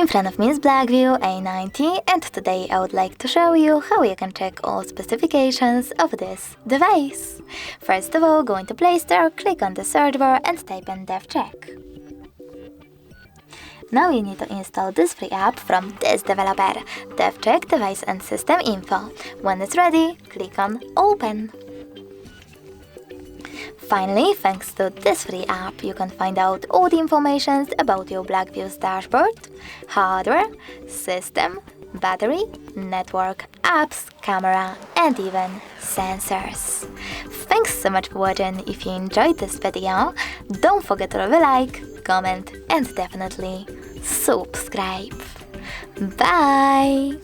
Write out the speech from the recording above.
In front of me is Blackview A90, and today I would like to show you how you can check all specifications of this device. First of all, go into Play Store, click on the search bar and type in DevCheck. Now you need to install this free app from this developer, DevCheck Device and System Info. When it's ready, click on Open. Finally, thanks to this free app, you can find out all the information about your Blackview's dashboard, hardware, system, battery, network, apps, camera, and even sensors. Thanks so much for watching. If you enjoyed this video, don't forget to leave a like, comment, and definitely subscribe. Bye!